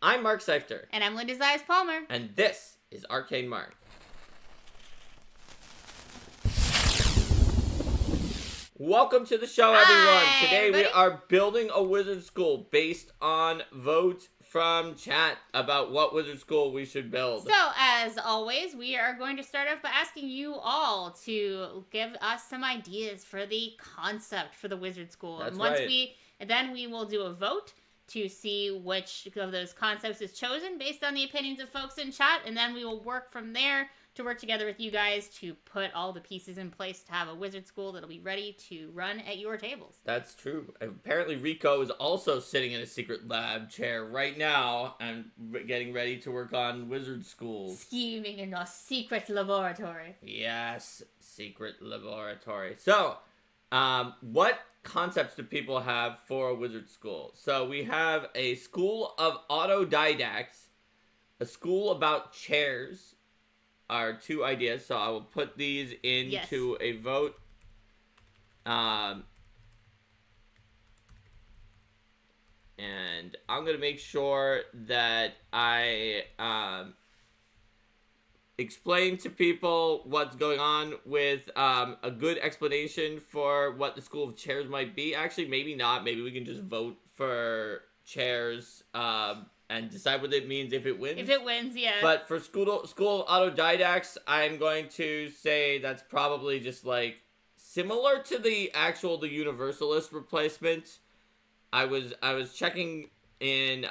I'm Mark Seifter. And I'm Linda Zayas Palmer. And this is Arcane Mark. Welcome to the show, everyone. Today we are building a wizard school based on votes from chat about what wizard school we should build. So, as always, we are going to start off by asking you all to give us some ideas for the concept for the wizard school. That's and once right. then we will do a vote to see which of those concepts is chosen based on the opinions of folks in chat, and then we will work from there to work together with you guys to put all the pieces in place to have a wizard school that'll be ready to run at your tables. That's true. Apparently Rico is also sitting in a secret lab chair right now and getting ready to work on wizard schools. Scheming in a secret laboratory. Yes, secret laboratory. So, what concepts do people have for a wizard school? So we have a school of autodidacts, a school about chairs, are two ideas, so I will put these into a vote. And I'm going to make sure that I explain to people what's going on with a good explanation for what the school of chairs might be. Actually, maybe not. Maybe we can just vote for chairs and decide what it means if it wins. If it wins, yeah. But for school autodidacts, I'm going to say that's probably just like similar to the universalist replacement. I was checking in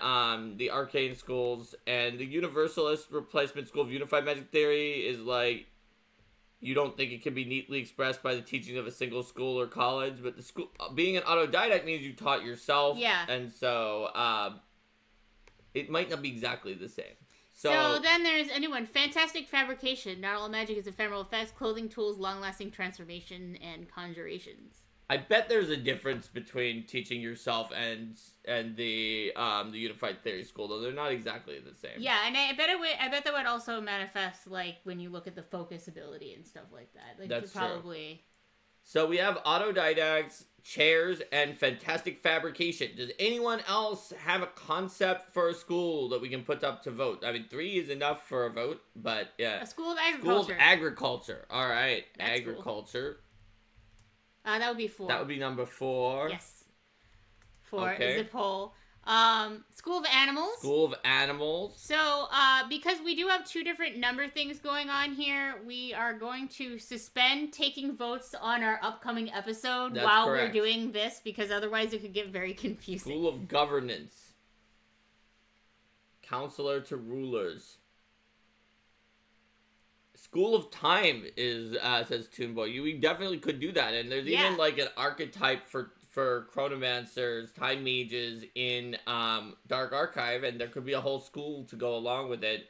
the arcane schools, and the universalist replacement school of unified magic theory is like, you don't think it can be neatly expressed by the teachings of a single school or college, but the school being an autodidact means you taught yourself. Yeah. And so it might not be exactly the same. So then there's a new one. Fantastic fabrication. Not all magic is ephemeral effects, clothing, tools, long-lasting transformation, and conjurations. I bet there's a difference between teaching yourself and the unified theory school, though they're not exactly the same. Yeah, and I bet that would also manifest like when you look at the focus ability and stuff like that. Like, that's probably true. So we have autodidacts, chairs, and fantastic fabrication. Does anyone else have a concept for a school that we can put up to vote? I mean, 3 is enough for a vote, but yeah. A school of agriculture. School of agriculture. All right, that's agriculture. Cool. That would be 4. That would be number 4. Yes. 4 okay. is a poll. School of animals. School of animals. So, because we do have 2 different number things going on here, we are going to suspend taking votes on our upcoming episode while we're doing this, because otherwise it could get very confusing. School of governance. Counselor to rulers. School of time is says Toonboy. We definitely could do that, and there's even like an archetype for chronomancers, time mages in Dark Archive, and there could be a whole school to go along with it.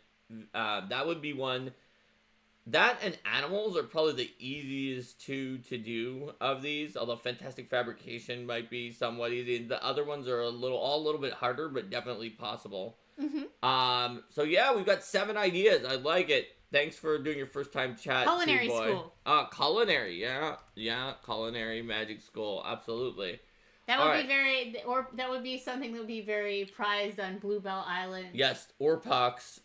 That would be one. That and animals are probably the easiest two to do of these, although fantastic fabrication might be somewhat easy. The other ones are a little bit harder, but definitely possible. Mm-hmm. So yeah, we've got 7 ideas. I like it. Thanks for doing your first time chat. Culinary school. Culinary, yeah, culinary magic school, absolutely. That would be that would be something that would be very prized on Bluebell Island. Yes, Orpox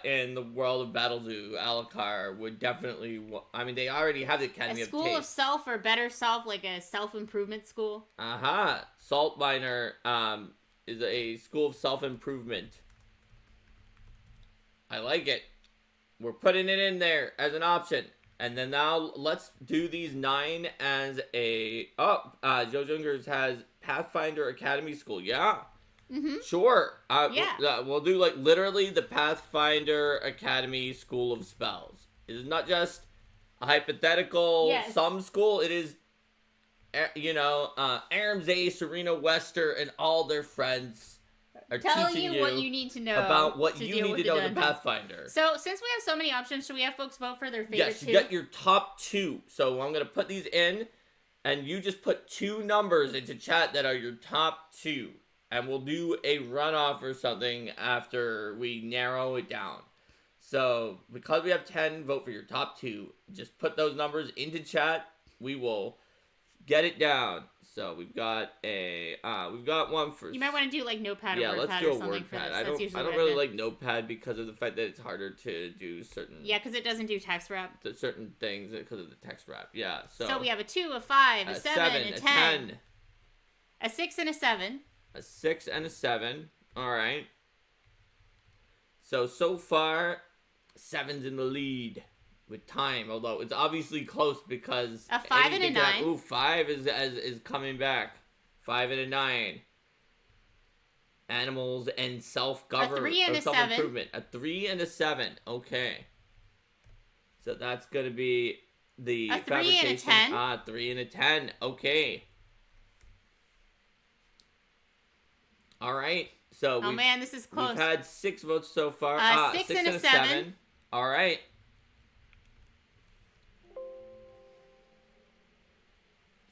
in the world of Battle Zoo, Alucard would definitely. I mean, they already have the Academy of Taste. A school of self or better self, like a self-improvement school. Salt Miner is a school of self-improvement. I like it. We're putting it in there as an option. And then now let's do these 9 as a... Joe Jungers has Pathfinder Academy School. Yeah. Mm-hmm. Sure. Yeah. We'll do like literally the Pathfinder Academy School of Spells. It is not just a hypothetical some school. It is, Aramzay, Serena Wester, and all their friends are telling teaching you what you need to know about what you need to know in Pathfinder. So, since we have so many options, should we have folks vote for their favorite 2? Yes, you got your top 2. So I'm going to put these in, and you just put 2 numbers into chat that are your top 2. And we'll do a runoff or something after we narrow it down. So, because we have 10, vote for your top 2. Just put those numbers into chat. We will get it down. So we've got one for. You might want to do like Notepad or yeah, WordPad let's do or a something for WordPad. this. I don't really like Notepad because of the fact that it's harder to do certain. Yeah, because it doesn't do text wrap. Certain things because of the text wrap. Yeah. So we have a 2, a 5, a 7, a 10, a 6, and a 7. A 6 and a 7. All right. So far, 7's in the lead with time, although it's obviously close because a 5 and a 9. Ooh, 5 is coming back. 5 and a 9. Animals and self-government. A 3 and a 7. A 3 and a 7. Okay. So that's gonna be the a 3 and a 10. 3 and a 10. Okay. All right. So oh man, this is close. We've had 6 votes so far. 6 and a 7. All right.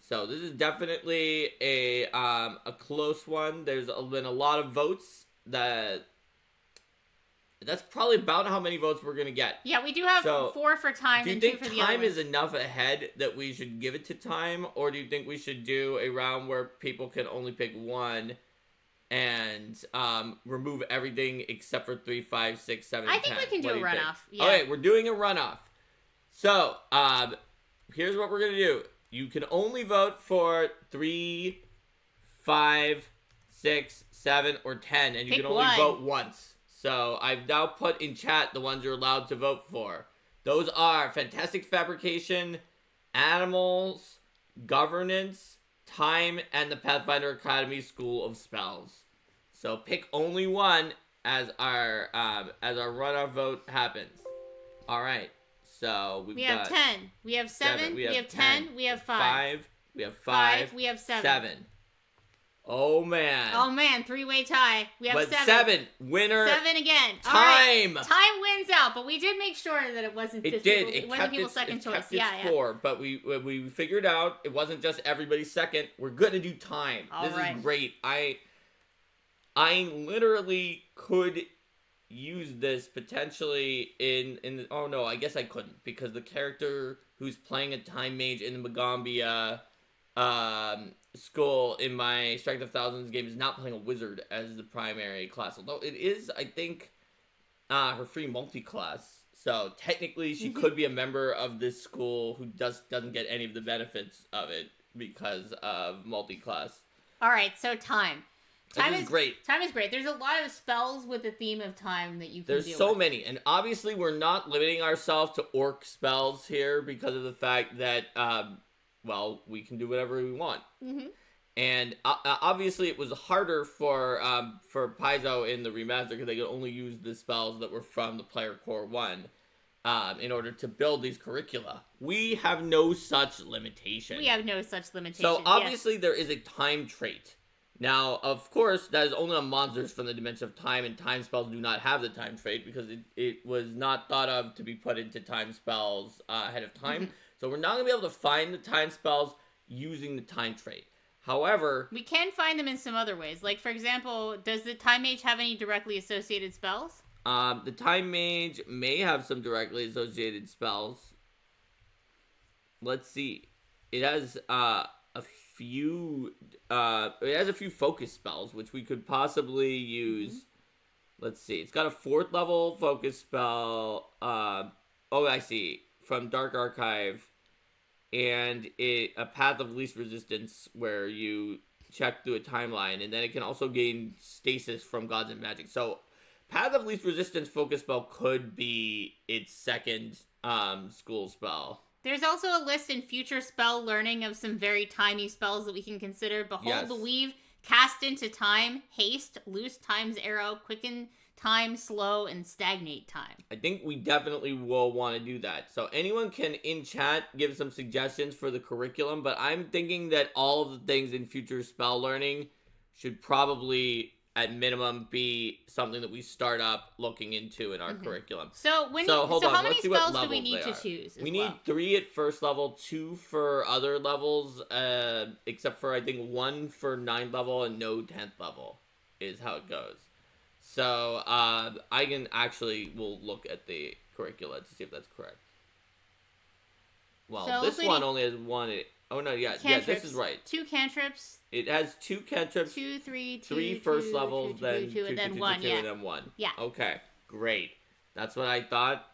So this is definitely a close one. There's been a lot of votes. That's probably about how many votes we're gonna get. Yeah, we do have 4 for time. Do you think time is enough ahead that we should give it to time, or do you think we should do a round where people can only pick one and remove everything except for 3, 5, 6, 7, I think 10. We can do a runoff. Yeah. Okay, we're doing a runoff. So here's what we're gonna do. You can only vote for 3, 5, 6, 7, or 10, and you can only vote once. So I've now put in chat the ones you're allowed to vote for. Those are Fantastic Fabrication, Animals, Governance, Time, and the Pathfinder Academy School of Spells. So pick only one as our runoff vote happens. All right. So we have 10. We have 7. We have 10. We have 5. We have 5. We have 7. 7. Oh man. 3-way tie. We have 7. 7. Winner. 7 again. Time. Right. Time wins out, but we did make sure that it wasn't just it wasn't people's second choice. Yeah. 4, but we figured out it wasn't just everybody's second. We're gonna do time. This is great. I literally could use this potentially in oh no, I guess I couldn't, because the character who's playing a time mage in the Magambia school in my Strength of Thousands game is not playing a wizard as the primary class, although it is, I think, her free multi-class, so technically she could be a member of this school who doesn't get any of the benefits of it because of multi-class. Alright, so time is great. Time is great. There's a lot of spells with the theme of time that you can do. There's so many, and obviously we're not limiting ourselves to orc spells here because of the fact that, we can do whatever we want. Mm-hmm. And obviously it was harder for Paizo in the remaster because they could only use the spells that were from the Player Core 1 in order to build these curricula. We have no such limitation. So obviously there is a time trait. Now, of course, that is only on monsters from the dimension of time, and time spells do not have the time trait because it was not thought of to be put into time spells ahead of time. Mm-hmm. So we're not going to be able to find the time spells using the time trait. However, we can find them in some other ways. Like, for example, does the time mage have any directly associated spells? The time mage may have some directly associated spells. Let's see. It has a few focus spells which we could possibly use. Mm-hmm. Let's see. It's got a 4th level focus spell. I see. From Dark Archive, and a Path of Least Resistance where you check through a timeline, and then it can also gain stasis from Gods and Magic. So Path of Least Resistance focus spell could be its second school spell. There's also a list in future spell learning of some very timey spells that we can consider. Behold the Weave, Cast into Time, Haste, Loose Time's Arrow, Quicken Time, Slow, and Stagnate Time. I think we definitely will want to do that. So anyone can, in chat, give some suggestions for the curriculum, but I'm thinking that all of the things in future spell learning should probably, at minimum, be something that we start up looking into in our curriculum. So how many spells do we need to choose? We need 3 at first level, 2 for other levels, except for, I think, 1 for 9th level and no 10th level is how it goes. So, we'll look at the curricula to see if that's correct. Well, so this one only has 1 Oh no, yeah, cantrips. This is right. 2 cantrips. It has 2 cantrips. 2, 3, 2, 3 first levels, then 2, 2, and then 2, 1. 2, and then 1. Yeah. Okay, great. That's what I thought.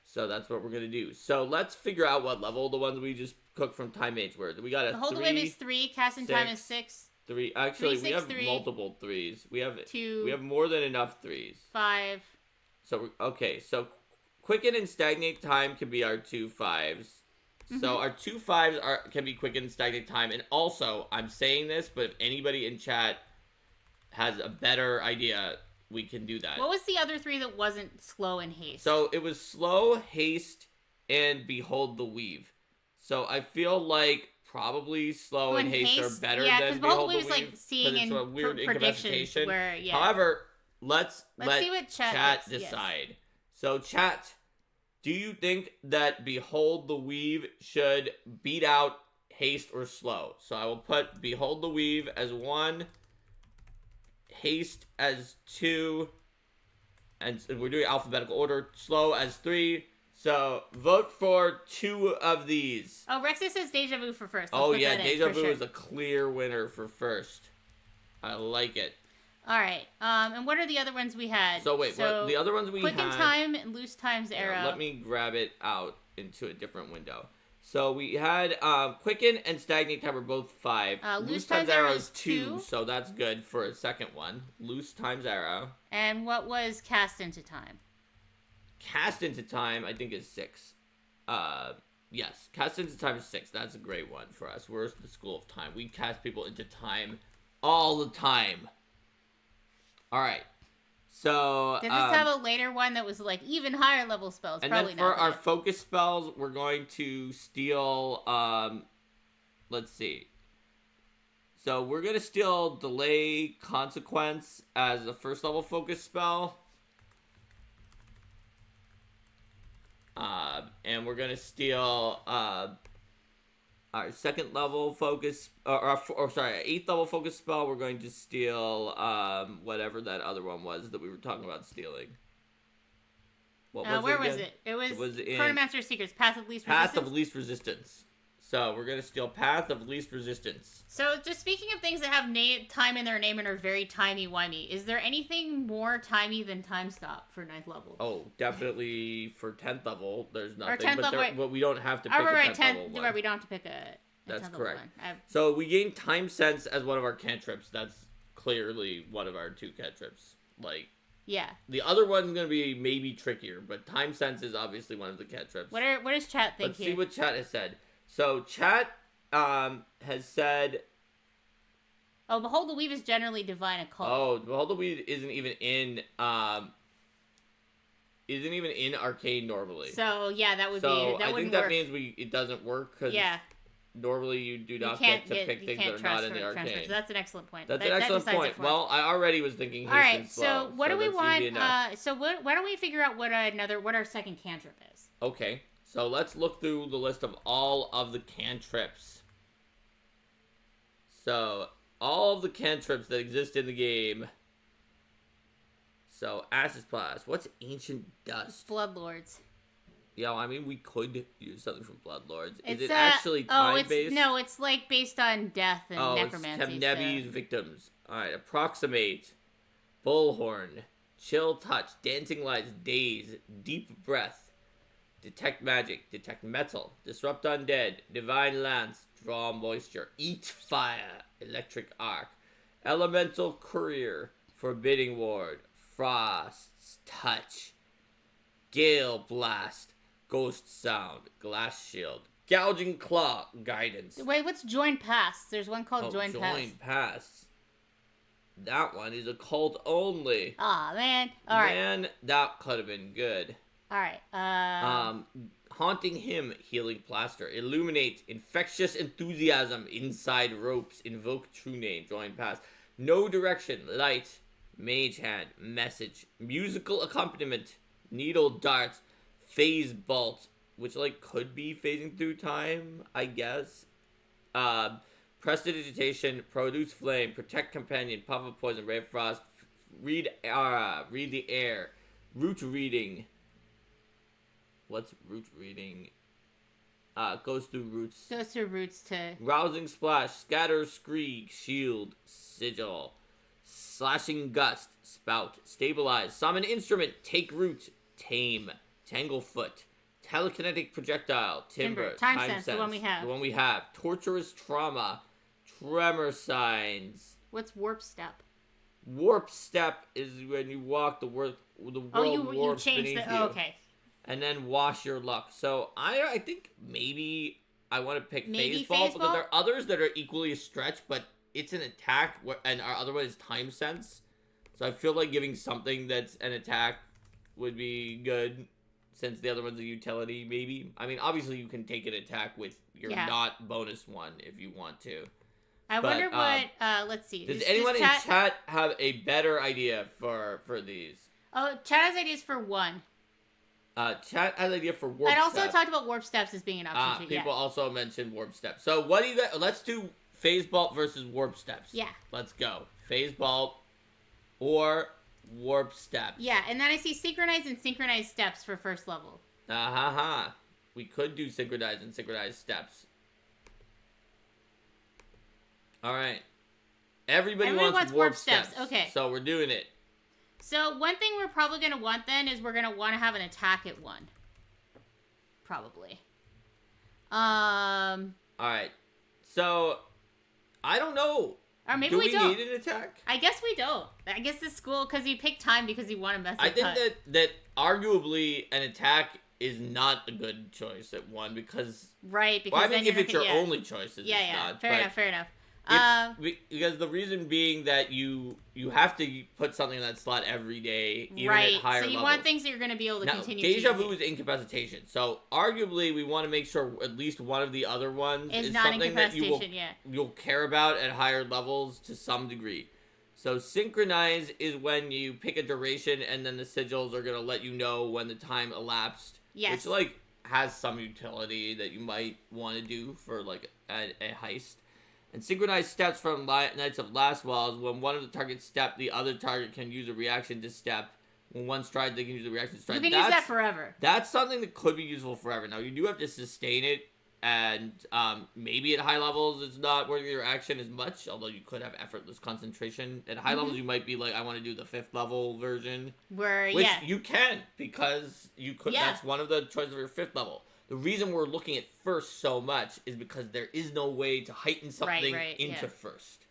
So that's what we're gonna do. So let's figure out what level the ones we just cooked from Time Mage were. We got a Hold the wave is 3. Casting time is 6. 3. Actually, 3, 6, we have 3. multiple 3s. We have 2. We have more than enough 3s. 5. So okay, so quicken and stagnate time can be our 2 5s. So our 2 5s can be quicken and stagnate time. And also, I'm saying this, but if anybody in chat has a better idea, we can do that. What was the other 3 that wasn't slow and haste? So it was slow, haste, and behold the weave. So I feel like probably slow and haste are better than behold the weave. Yeah, because behold the weave is like seeing in a weird predictions where, yeah. However, let's see what chat decide. Yes. So chat, do you think that behold the weave should beat out haste or slow? So I will put behold the weave as 1, haste as 2, and we're doing alphabetical order, slow as 3. So vote for 2 of these. Oh, Rexy says Deja Vu for first. Oh yeah, Deja Vu is a clear winner for first. I like it. All right. And what are the other ones we had? So wait, the other ones we had... Quicken Time and Loose Time's Arrow. Let me grab it out into a different window. So we had Quicken and Stagnate Time were both 5. Loose Time's Arrow is 2. So that's good for a second one. Loose Time's Arrow. And what was Cast into Time? Cast into Time, I think, is 6. Yes, Cast into Time is 6. That's a great one for us. We're the School of Time. We cast people into time all the time. All right. So did this have a later one that was like even higher level spells? And probably then for not our focus spells, we're going to steal. Let's see. So we're gonna steal Delay Consequence as a first level focus spell. And we're gonna steal our second level focus, our 8th level focus spell. We're going to steal whatever that other one was that we were talking about stealing. What was where was it? It was in Chronomancer's Secrets, Path of Least Resistance. Path of Least Resistance. So we're gonna steal Path of Least Resistance. So just speaking of things that have time in their name and are very timey-wimey, is there anything more timey than Time Stop for 9th level? Oh, definitely for 10th level, there's nothing. Or 10th level, but we don't have to pick a 10th level one. Right, we don't have to pick a That's 10th correct. One. So we gain Time Sense as one of our cantrips. That's clearly one of our 2 cantrips. Like, yeah. The other one's gonna be maybe trickier, but Time Sense is obviously one of the cantrips. What does chat think Let's here? see what chat has said. So chat has said... Oh, Behold the Weave is generally Divine Occult. Oh, Behold the Weave isn't even in Arcane normally. So yeah, that would be. So that I wouldn't think that work. means it doesn't work because normally you do not get to pick things that are not in the Arcane. So that's an excellent point. That's an excellent point. Well, I already was thinking. All right, so what do we want? Why don't we figure out what our second cantrip is? Okay, so let's look through the list of all of the cantrips. So, all of the cantrips that exist in the game. So, Acid Blast. What's Ancient Dust? Bloodlords. Yeah, well, I mean, we could use something from Bloodlords. Is it actually time-based? No, it's like based on death and necromancy. Oh, it's Nebi's victims. Alright, Approximate. Bullhorn. Chill Touch. Dancing Lights. Daze. Deep Breath. Detect Magic. Detect Metal. Disrupt Undead. Divine Lance. Draw Moisture. Eat Fire. Electric Arc. Elemental Courier. Forbidding Ward. Frost's Touch. Gale Blast. Ghost Sound. Glass Shield. Gouging Claw. Guidance. Wait, what's Join Pass? There's one called Join Pass. Join Pass. That one is occult only. Aw, man. All right. Man, that could have been good. All right. Haunting Hymn, Healing Plaster. Illuminate, Infectious Enthusiasm, Inside Ropes. Invoke True Name, Join Pass. No Direction, Light. Mage Hand, Message. Musical Accompaniment, Needle Darts. Phase Bolt, which, like, could be phasing through time, I guess. Prestidigitation, Produce Flame, Protect Companion, Puff of Poison, Ray of Frost, Read Aura, Read the Air, Root Reading. What's Root Reading? Goes through roots. Goes through roots to... Rousing Splash, Scatter, Screed, Shield, Sigil. Slashing Gust, Spout, Stabilize, Summon Instrument, Take Root, Tame, Tanglefoot, Telekinetic Projectile, Timber, Time Sense, the one we have. Torturous Trauma, Tremor Signs. What's Warp Step? Warp Step is when you walk the world warps beneath you. Oh, okay. And then Wash Your Luck. So I think maybe I want to pick Phase Ball because there are others that are equally a stretch, but it's an attack, and our other one is Time Sense. So I feel like giving something that's an attack would be good, since the other one's a utility, maybe. I mean, obviously you can take an attack with your not bonus one if you want to. I wonder what, let's see. Does anyone in chat have a better idea for these? Oh, chat has ideas for one. Chat has an idea for Warp Step. I also talked about Warp Steps as being an option too. People also mentioned Warp Step. So what do you guys, let's do Phase Vault versus Warp Steps. Yeah. Let's go. Phase Vault or Warp Steps. Yeah, and then I see Synchronized and Synchronized Steps for first level. We could do Synchronized and Synchronized Steps. Alright. Everybody wants Warp Steps. Okay. So we're doing it. So one thing we're probably going to want then is we're going to want to have an attack at 1. Probably. Alright. So... I don't know. Or maybe we don't. Do we need an attack? I guess we don't. I guess this school, because you pick time because you want to mess with I think that arguably an attack is not a good choice at 1 because... Right, because well, I mean, if it's your only choice, it's not. Fair enough. Because the reason being that you have to put something in that slot every day, even at higher levels. So you want things that you're going to be able to continue to Deja Vu is incapacitation. So arguably, we want to make sure at least one of the other ones is not something that you'll care about at higher levels to some degree. So Synchronize is when you pick a duration and then the sigils are going to let you know when the time elapsed. Yes. Which has some utility that you might want to do for a heist. And Synchronized Steps from Knights of Last Walls. When one of the targets step, the other target can use a reaction to step. When one stride, they can use a reaction to stride. You can use that forever. That's something that could be useful forever. Now, you do have to sustain it, and maybe at high levels it's not worth your action as much, although you could have effortless concentration. At high levels, you might be like, I want to do the 5th level version. Which you can, because you could. Yeah. That's one of the choices of your 5th level. The reason we're looking at first so much is because there is no way to heighten something into first.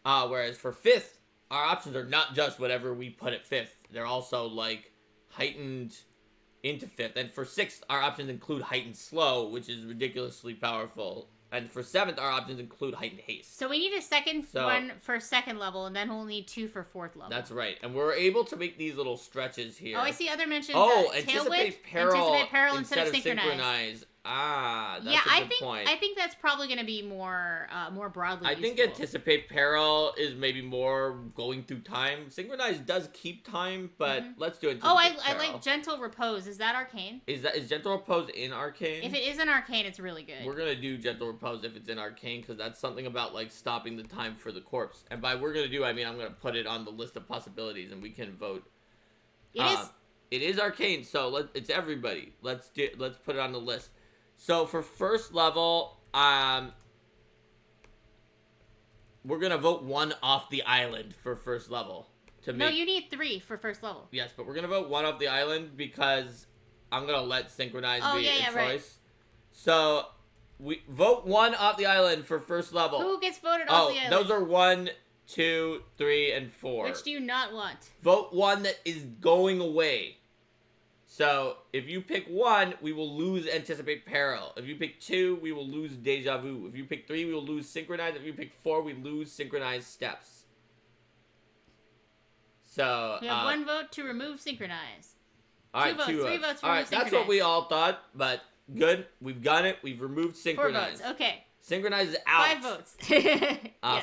Whereas for 5th, our options are not just whatever we put at 5th. They're also, heightened into 5th. And for 6th, our options include heightened slow, which is ridiculously powerful. And for 7th, our options include heightened haste. So we need a one for 2nd level, and then we'll need 2 for 4th level. That's right. And we're able to make these little stretches here. Oh, I see other mentions. Anticipate peril instead of synchronize. That's a good point. I think that's probably going to be more broadly I think Anticipate Peril is maybe more going through time. Synchronize does keep time, but let's do Anticipate Peril. I like Gentle Repose. Is that Arcane? Is Gentle Repose in Arcane? If it is in Arcane, it's really good. We're going to do Gentle Repose if it's in Arcane, because that's something about, stopping the time for the corpse. And by we're going to do, I mean I'm going to put it on the list of possibilities, and we can vote. It is Arcane, so it's everybody. Let's put it on the list. So for first level, we're gonna vote 1 off the island for first level. No, you need 3 for first level. Yes, but we're gonna vote 1 off the island because I'm gonna let Synchronize be a choice. Right. So we vote 1 off the island for first level. Who gets voted off the island? Those are 1, 2, 3, and 4. Which do you not want? Vote 1 that is going away. So, if you pick 1, we will lose Anticipate Peril. If you pick 2, we will lose Deja Vu. If you pick 3, we will lose Synchronize. If you pick 4, we lose Synchronized Steps. So, we have 1 vote to remove Synchronize. Alright, 2 votes. 3 votes to remove Synchronize. That's what we all thought, but good. We've got it. We've removed Synchronize. 4 votes, okay. Synchronize is out. 5 votes.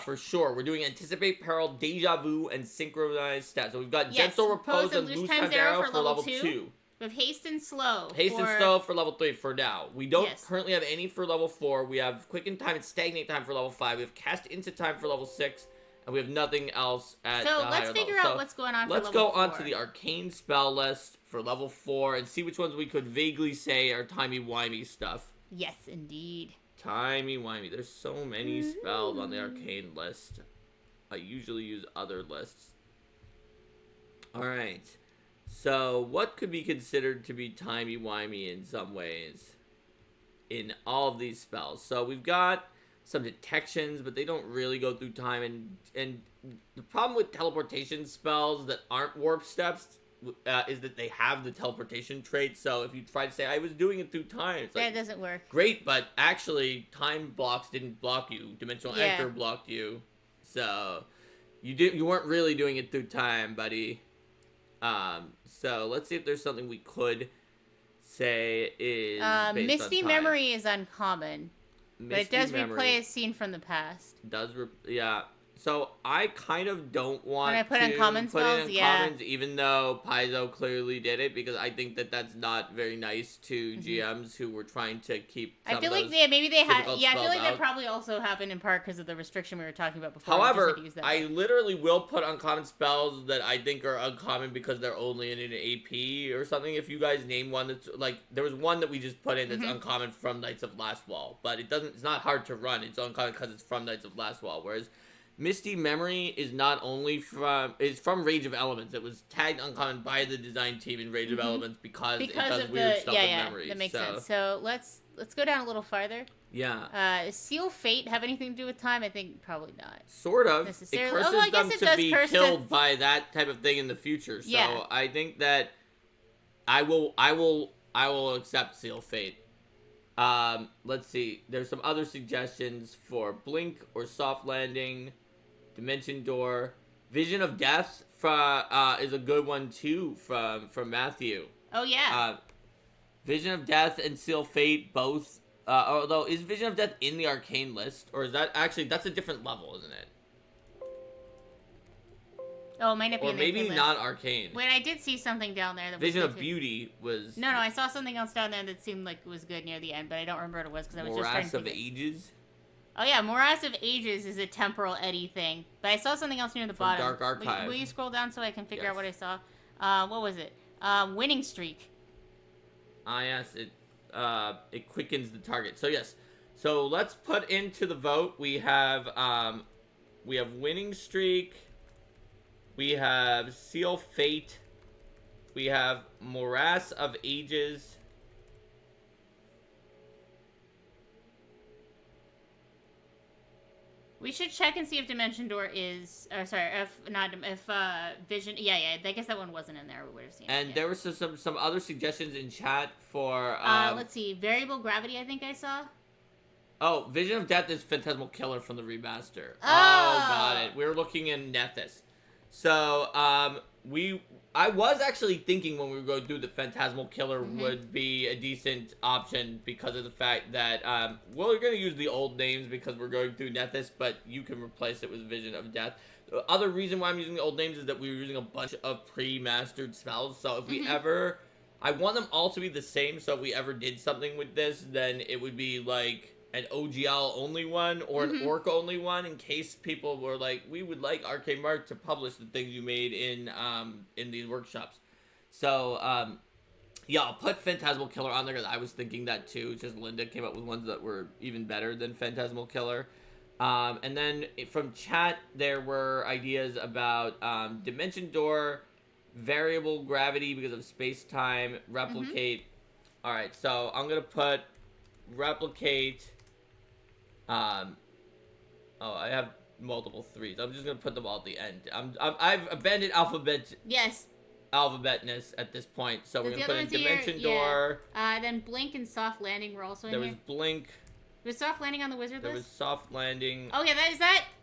For sure. We're doing Anticipate Peril, Deja Vu, and Synchronized Steps. So we've got Gentle Repose and Loose Times Arrow for level 2. We have Haste and Slow. And Slow for level 3 for now. We don't currently have any for level 4. We have Quicken Time and Stagnate Time for level 5. We have Cast Into Time for level 6. And we have nothing else at So let's figure out what's going on for level 4. Let's go on to the Arcane spell list for level 4 and see which ones we could vaguely say are timey-wimey stuff. Yes, indeed. Timey-wimey. There's so many spells on the arcane list. I usually use other lists. Alright. So, what could be considered to be timey-wimey in some ways in all of these spells? So, we've got some detections, but they don't really go through time. And the problem with teleportation spells that aren't warp steps is that they have the teleportation trait. So if you try to say, I was doing it through time, it's like, that doesn't work. Great, but actually, time blocks didn't block you. Dimensional Anchor blocked you. So you weren't really doing it through time, buddy. So let's see if there's something we could say is based Misty on time. Memory is uncommon. But it does replay a scene from the past. Yeah. So I kind of don't want to put in uncommon spells, uncommons, even though Paizo clearly did it, because I think that that's not very nice to GMs who were trying to keep. I feel like maybe they had. Yeah, I feel like out. that probably also happened in part because of the restriction we were talking about before. However, I literally will put uncommon spells that I think are uncommon because they're only in an AP or something. If you guys name one that's like, there was one that we just put in that's uncommon from Knights of Last Wall, but it's not hard to run. It's uncommon because it's from Knights of Last Wall, whereas Misty Memory is not only from Rage of Elements. It was tagged uncommon by the design team in Rage of Elements because it does weird stuff with memories. That makes sense. So let's go down a little farther. Yeah. Does Seal Fate have anything to do with time? I think probably not. Sort of. It curses them to be killed by that type of thing in the future. So I think that I will accept Seal Fate. Let's see. There's some other suggestions for Blink or Soft Landing. Dimension Door, Vision of Death is a good one too from Matthew. Oh yeah. Vision of Death and Seal Fate both. Although is Vision of Death in the arcane list, or is that actually that's a different level, isn't it? Oh, it might not be. Or maybe not arcane. Wait, I did see something down there that Vision of Beauty was. No, I saw something else down there that seemed like it was good near the end, but I don't remember what it was because I was just trying to. Morass of Ages. Oh yeah, Morass of Ages is a temporal eddy thing. But I saw something else near the bottom. Dark Archive. Will you scroll down so I can figure out what I saw? What was it? Winning Streak. Yes, it quickens the target. So yes. So let's put into the vote. We have Winning Streak. We have Seal Fate. We have Morass of Ages. We should check and see if Dimension Door is, if Vision. Yeah. I guess that one wasn't in there. We would have seen. And there were some other suggestions in chat for. Let's see, Variable Gravity. I think I saw. Oh, Vision of Death is Phantasmal Killer from the remaster. Oh, got it. We were looking in Nethys. So, I was actually thinking when we were going through that Phantasmal Killer would be a decent option because of the fact that, we're going to use the old names because we're going through Nethys, but you can replace it with Vision of Death. The other reason why I'm using the old names is that we were using a bunch of pre-mastered spells, so if we ever... I want them all to be the same, so if we ever did something with this, then it would be like an OGL only one or an Orc only one, in case people were like, we would like Arcane Mark to publish the things you made in these workshops. So yeah, I'll put Phantasmal Killer on there because I was thinking that too. Just Linda came up with ones that were even better than Phantasmal Killer. And then from chat there were ideas about Dimension Door, Variable Gravity because of space-time, Replicate. All right, so I'm gonna put Replicate. I have multiple threes. I'm just gonna put them all at the end. I've abandoned alphabetness at this point, so we're gonna put in Dimension Door. Then Blink and Soft Landing were also in there. There was Blink. Was Soft Landing on the wizard list? There was Soft Landing. Oh yeah,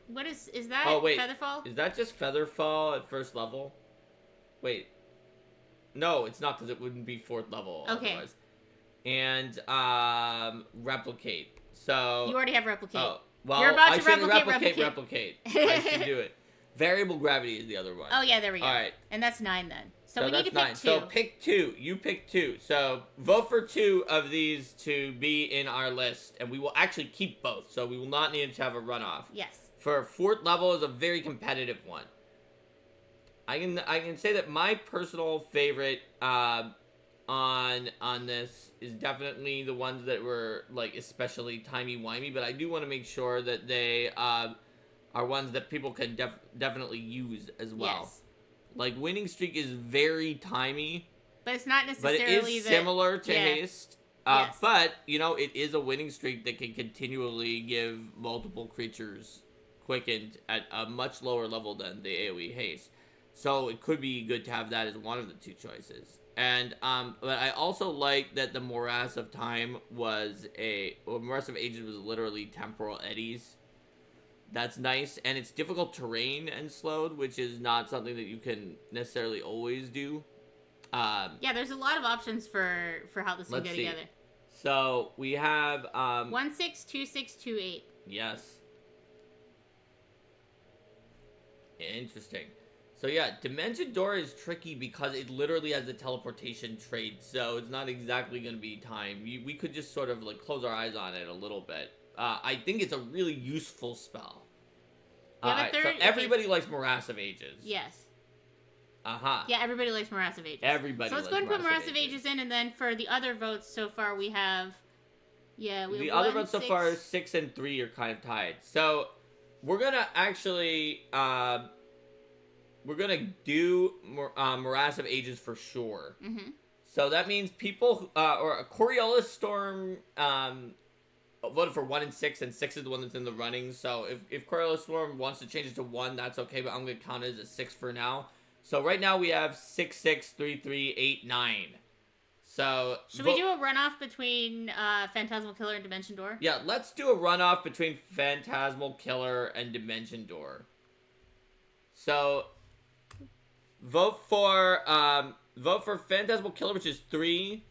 what is that? Oh wait, Featherfall? Is that just Featherfall at first level? Wait, no, it's not because it wouldn't be 4th level otherwise. And Replicate. So you already have Replicate. Oh, well, you're about to replicate. I should do it. Variable Gravity is the other one. Oh yeah, there we go. All right, and that's 9 then. So we need to pick 2. So pick 2. You pick 2. So vote for 2 of these to be in our list, and we will actually keep both. So we will not need to have a runoff. Yes. For 4th level is a very competitive one. I can say that my personal favorite on this is definitely the ones that were like especially timey-wimey, but I do want to make sure that they are ones that people can definitely use as well. Yes. Like winning streak is very timey, but it's not necessarily. But it is similar to haste. Yes. But it is a winning streak that can continually give multiple creatures quickened at a much lower level than the AoE haste. So it could be good to have that as one of the two choices. And but I also like that the Morass of Time was Morass of Ages was literally temporal eddies. That's nice, and it's difficult terrain and slowed, which is not something that you can necessarily always do. Yeah, there's a lot of options for how this can go together. So we have 162628. Yes. Interesting. So yeah, Dimension Door is tricky because it literally has a teleportation trait, so it's not exactly going to be time. We could just sort of like close our eyes on it a little bit. I think it's a really useful spell. Yeah, so everybody likes Morass of Ages. Yes. Uh-huh. Yeah, everybody likes Morass of Ages. Everybody. So let's go ahead and put Morass of Ages in, and then for the other votes so far, we have. Yeah, we have the other votes so far, 6 and 3 are kind of tied. So we're gonna actually we're gonna do Morass of Ages for sure. Mm-hmm. So that means people or Coriolis Storm voted for 1 and 6, and 6 is the one that's in the running. So if Coriolis Storm wants to change it to 1, that's okay, but I'm gonna count it as a 6 for now. So right now we have 6, 6, 3, 3, 8, 9. So should we do a runoff between Phantasmal Killer and Dimension Door? Yeah, let's do a runoff between Phantasmal Killer and Dimension Door. So vote for Phantasmal Killer, which is 3,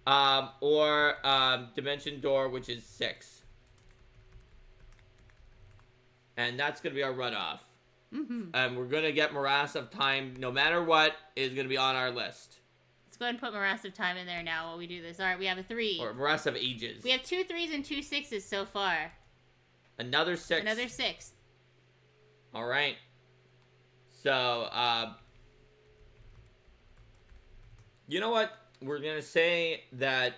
or Dimension Door, which is 6. And that's gonna be our runoff. Mm-hmm. And we're gonna get Morass of Time, no matter what, is gonna be on our list. Let's go ahead and put Morass of Time in there now while we do this. All right, we have a 3. Or Morass of Ages. We have 2 3s and 2 6s so far. Another 6. Another 6. All right. So, you know what? We're gonna say that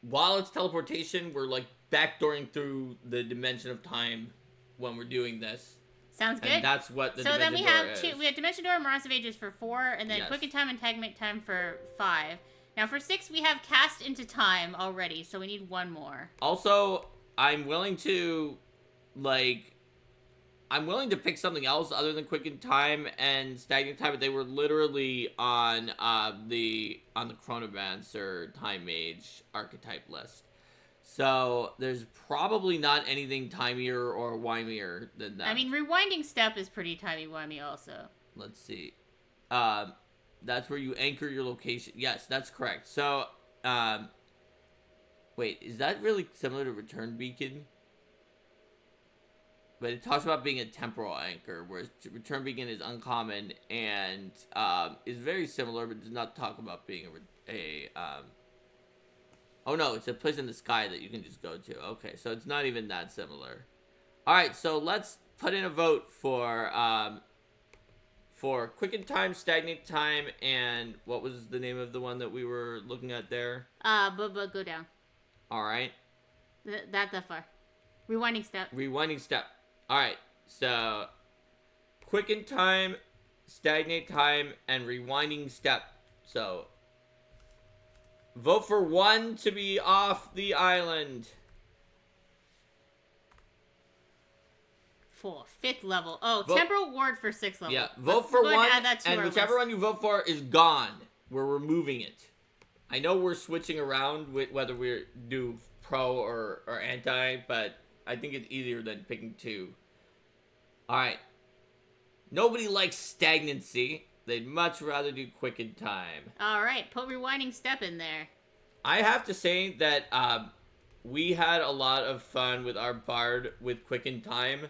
while it's teleportation, we're like backdooring through the Dimension of Time when we're doing this. Sounds good. And that's what the Dimension Door is. So then we have 2. We have Dimension Door and Morass of Ages for 4, and then Quicken Time and Tagmate Time for 5. Now for 6, we have Cast into Time already, so we need 1 more. Also, I'm willing to pick something else other than Quicken Time and Stagnant Time, but they were literally on the Chronomancer Time Mage archetype list. So there's probably not anything timier or wimier than that. I mean, Rewinding Step is pretty timey-wimey also. Let's see. That's where you anchor your location. Yes, that's correct. So, wait, is that really similar to Return Beacon? But it talks about being a temporal anchor, whereas Return Beacon is uncommon and is very similar, but does not talk about being oh no, it's a place in the sky that you can just go to. Okay, so it's not even that similar. All right, so let's put in a vote for Quicken Time, Stagnate Time, and what was the name of the one that we were looking at there? Go down. All right. That far. Rewinding Step. Rewinding Step. All right, so Quicken Time, Stagnate Time, and Rewinding Step. So vote for 1 to be off the island. For 5th level. Oh, Temporal Ward for 6th level. Yeah, vote for 1, and whichever one you vote for is gone. We're removing it. I know we're switching around with whether we do pro or anti, but I think it's easier than picking 2. Alright. Nobody likes stagnancy. They'd much rather do Quicken Time. Alright, put Rewinding Step in there. I have to say that we had a lot of fun with our Bard with Quicken Time.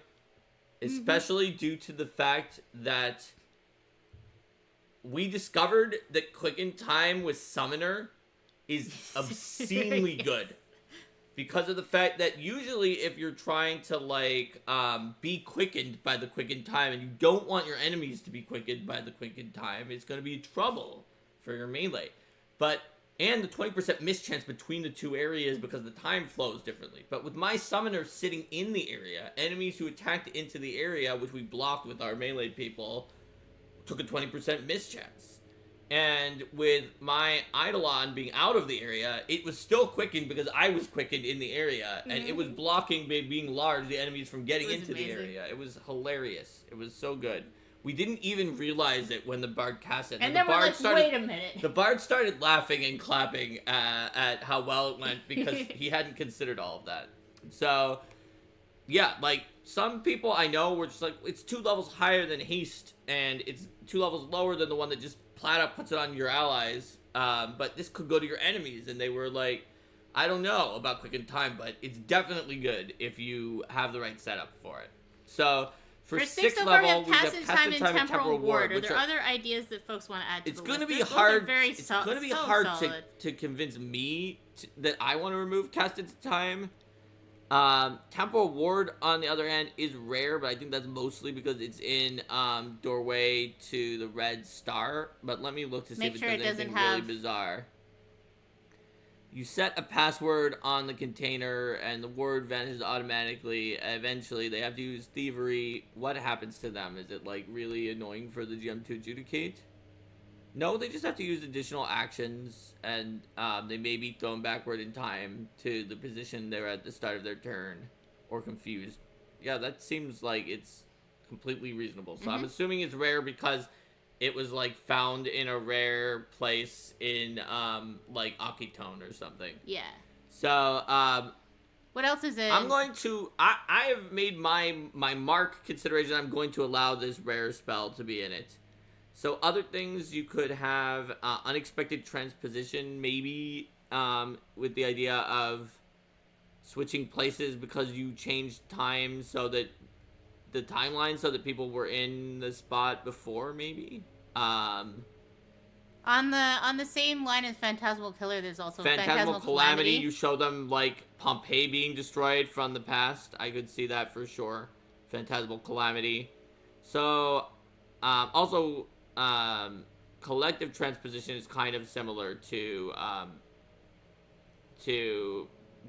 Especially due to the fact that we discovered that Quicken Time with Summoner is obscenely good. Because of the fact that usually if you're trying to, be quickened by the Quicken Time and you don't want your enemies to be quickened by the Quicken Time, it's going to be trouble for your melee. But and the 20% mischance between the two areas because the time flows differently. But with my summoner sitting in the area, enemies who attacked into the area, which we blocked with our melee people, took a 20% mischance. And with my Eidolon being out of the area, it was still quickened because I was quickened in the area. Mm-hmm. And it was blocking, being large, the enemies from getting into the area. It was hilarious. It was so good. We didn't even realize it when the Bard cast it. And then we're like, wait a minute. The Bard started laughing and clapping at how well it went because he hadn't considered all of that. So, yeah, like, some people I know were just like, it's 2 levels higher than haste, and it's 2 levels lower than the one that just flat out puts it on your allies. But this could go to your enemies, and they were like, I don't know about Quicken Time, but it's definitely good if you have the right setup for it. So... For 6th level, we have Passage Time and Temporal Ward. Are there other ideas that folks want to add to it's the going list? To be hard. It's going to be hard to convince me that I want to remove Cast into Time. Temporal Ward, on the other hand, is rare, but I think that's mostly because it's in Doorway to the Red Star. But let me look to see if it does anything really bizarre. You set a password on the container, and the word vanishes automatically. Eventually, they have to use Thievery. What happens to them? Is it, like, really annoying for the GM to adjudicate? No, they just have to use additional actions, and they may be thrown backward in time to the position they're at the start of their turn, or confused. Yeah, that seems like it's completely reasonable. So I'm assuming it's rare because... it was, like, found in a rare place in, like, Akitone or something. Yeah. So, what else is in? I'm going to... I have made my mark consideration. I'm going to allow this rare spell to be in it. So, other things you could have, Unexpected Transposition, maybe, with the idea of switching places because you changed time so that... the timeline so that people were in the spot before, maybe? On the same line as Phantasmal Killer, there's also Phantasmal Calamity. You show them, like, Pompeii being destroyed from the past. I could see that for sure. Phantasmal Calamity. So, also, Collective Transposition is kind of similar to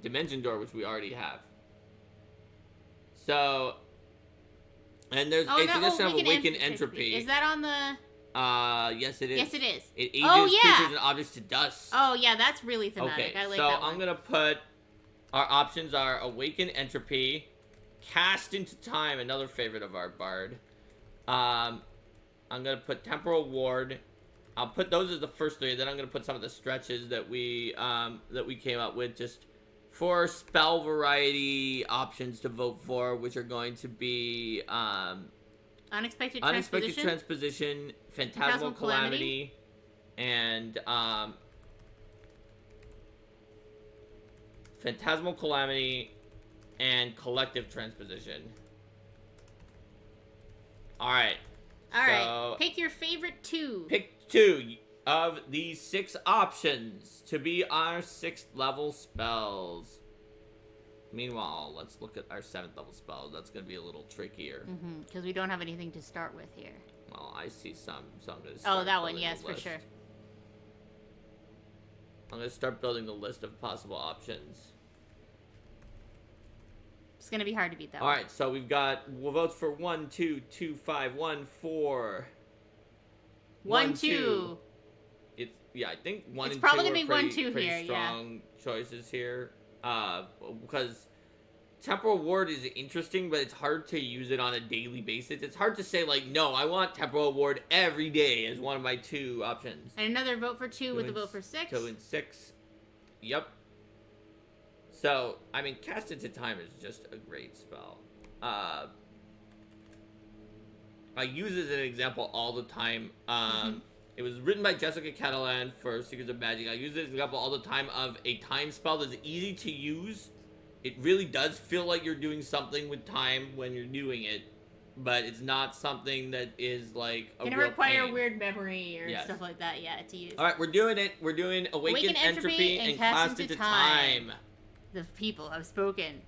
Dimension Door, which we already have. So... and there's a tradition of Awaken Entropy. Is that on the... yes it is. Yes it is. It ages creatures and objects to dust. Oh yeah, that's really thematic. Okay, I like so that one. I'm gonna put... our options are Awaken Entropy, Cast into Time, another favorite of our Bard. I'm gonna put Temporal Ward. I'll put those as the first 3, then I'm gonna put some of the stretches that we came up with just... for spell variety options to vote for, which are going to be Unexpected Transposition, Phantasmal Calamity, and Phantasmal Calamity and Collective Transposition. Alright. Alright. Pick your favorite 2. Pick 2 of these 6 options to be our 6th level spells. Meanwhile, let's look at our 7th level spells. That's going to be a little trickier. Because we don't have anything to start with here. Well, I see some, so I'm going to start that one, yes, for sure. I'm going to start building the list of possible options. It's going to be hard to beat that one. Alright, so we've got votes for 1, 2, 2, 5, 1, 4. 1, 2. Yeah, I think 1 it's and 2 probably are gonna be pretty, 1, 2 pretty here, strong choices here. Because Temporal Ward is interesting, but it's hard to use it on a daily basis. It's hard to say, like, no, I want Temporal Ward every day as one of my 2 options. And another vote for 2 with a vote for 6. 2 and 6. Yep. So, I mean, Cast into Time is just a great spell. I use it as an example all the time. It was written by Jessica Catalan for Secrets of Magic. I use it as an example all the time of a time spell that's easy to use. It really does feel like you're doing something with time when you're doing it, but it's not something that is like a real require pain. Weird memory or stuff like that, to use. Alright, we're doing it. We're doing Awaken Entropy and Cast into Time. The people have spoken.